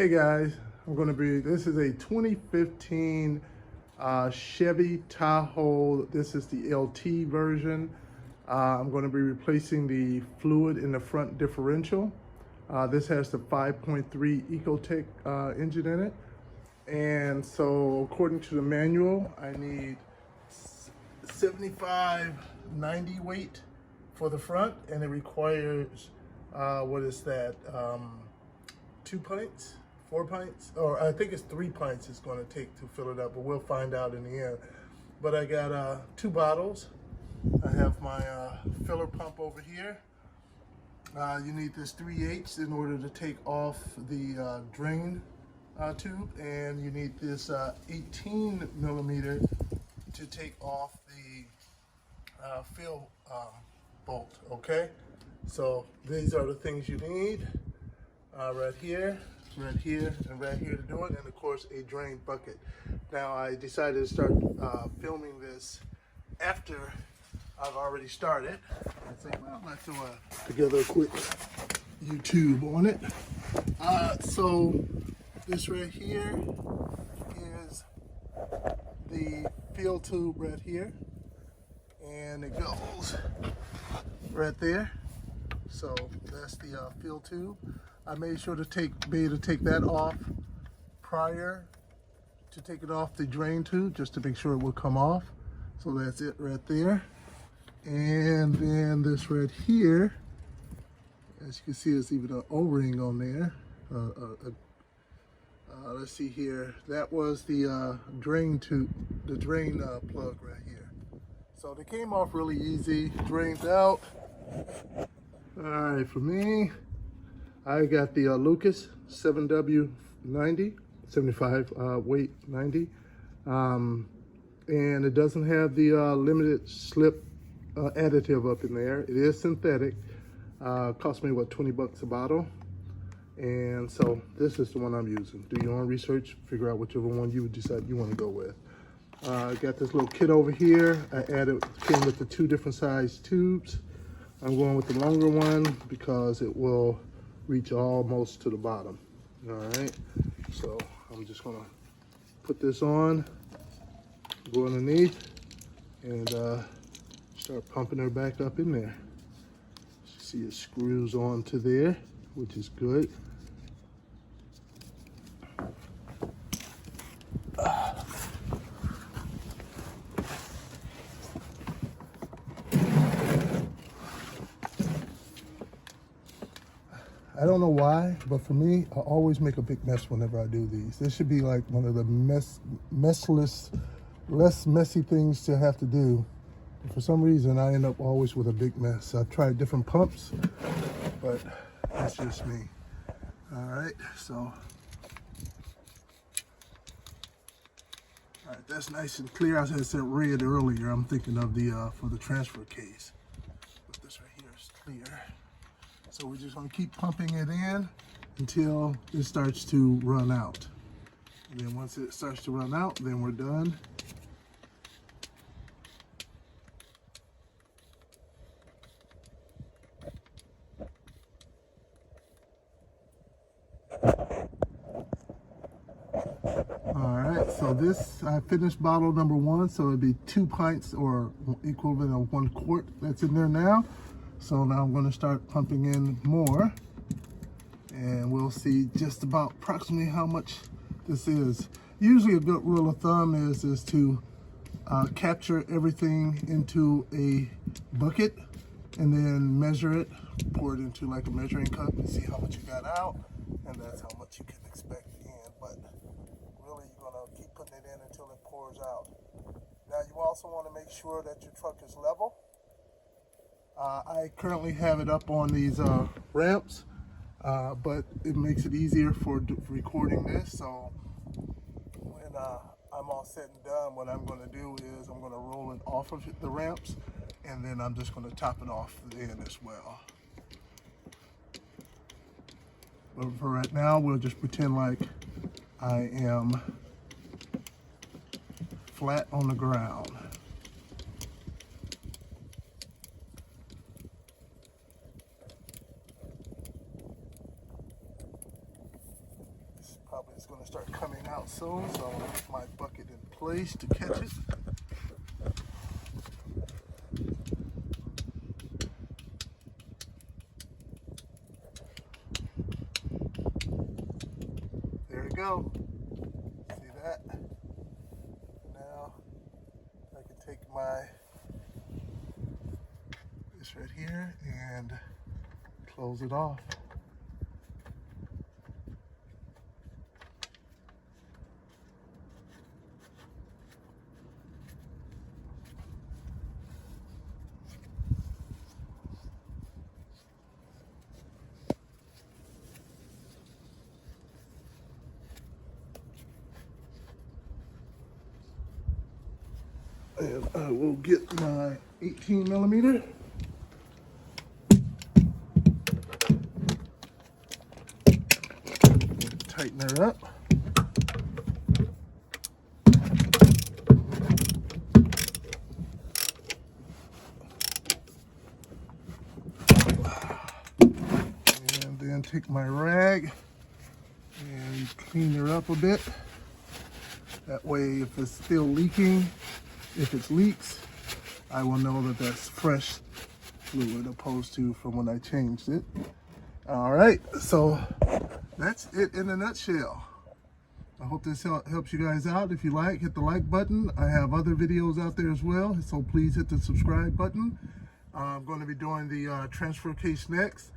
Hey guys, this is a 2015 Chevy Tahoe. This is the LT version. I'm going to be replacing the fluid in the front differential. This has the 5.3 Ecotec engine in it. And so according to the manual, I need 75/90 weight for the front, and it requires, what is that, 2 pints, 4 pints, or I think it's 3 pints it's going to take to fill it up, but we'll find out in the end. But I got 2 bottles. I have my filler pump over here. You need this 3/8 in order to take off the drain tube, and you need this 18 millimeter to take off the fill bolt. Okay, so these are the things you need. Right here, and right here to do it, and of course a drain bucket. Now I decided to start filming this after I've already started. I think, well, let's throw together a quick YouTube on it. So this right here is the fill tube right here, and it goes right there. So that's the fill tube. I made sure to be able to take that off prior to take it off the drain tube, just to make sure it will come off. So that's it right there. And then this right here, as you can see, there's even an O-ring on there. Let's see here. That was the drain tube, the drain plug right here. So they came off really easy, drains out. All right, for me, I got the Lucas 7W90, 75 weight 90. And it doesn't have the limited slip additive up in there. It is synthetic. Cost me, what, 20 bucks a bottle. And so this is the one I'm using. Do your own research, figure out whichever one you would decide you want to go with. I got this little kit over here. Came with the 2 different size tubes. I'm going with the longer one because it will reach almost to the bottom. All right, so I'm just gonna put this on, go underneath, and start pumping her back up in there. You see it screws onto there, which is good. I don't know why, but for me, I always make a big mess whenever I do these. This should be like one of the less messy things to have to do. But for some reason, I end up always with a big mess. I've tried different pumps, but that's just me. All right, so. All right, that's nice and clear. I said red earlier. I'm thinking of the, for the transfer case. But this right here is clear. So we're just going to keep pumping it in until it starts to run out. And then once it starts to run out, then we're done. All right, so this, I finished bottle number 1, so it'd be 2 pints or equivalent of 1 quart that's in there now. So now I'm going to start pumping in more, and we'll see just about approximately how much this is. Usually a good rule of thumb is to capture everything into a bucket and then measure it, pour it into like a measuring cup and see how much you got out, and that's how much you can expect in. But really, you're going to keep putting it in until it pours out. Now you also want to make sure that your truck is level. I currently have it up on these ramps, but it makes it easier for recording this. So when I'm all said and done, what I'm going to do is I'm going to roll it off of the ramps, and then I'm just going to top it off then as well. But for right now, we'll just pretend like I am flat on the ground. so. So I'm gonna put my bucket in place to catch it. There we go. See that? Now I can take this right here and close it off. And I will get my 18 millimeter. Tighten her up. And then take my rag and clean her up a bit. That way, if it's still leaking, if it leaks, I will know that that's fresh fluid opposed to from when I changed it. All right, so that's it in a nutshell. I hope this helps you guys out. If you like, hit the like button. I have other videos out there as well, so please hit the subscribe button. I'm going to be doing the transfer case next.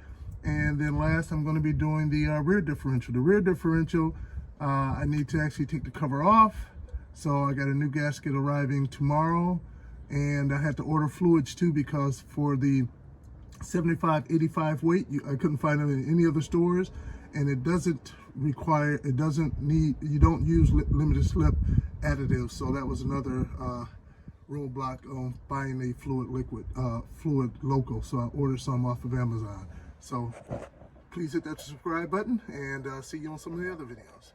And then last, I'm going to be doing the rear differential. The rear differential, I need to actually take the cover off. So I got a new gasket arriving tomorrow. And I had to order fluids too, because for the 75, 85 weight, I couldn't find it in any other stores. And it doesn't require, you don't use limited slip additives. So that was another roadblock on buying a fluid local. So I ordered some off of Amazon. So please hit that subscribe button, and see you on some of the other videos.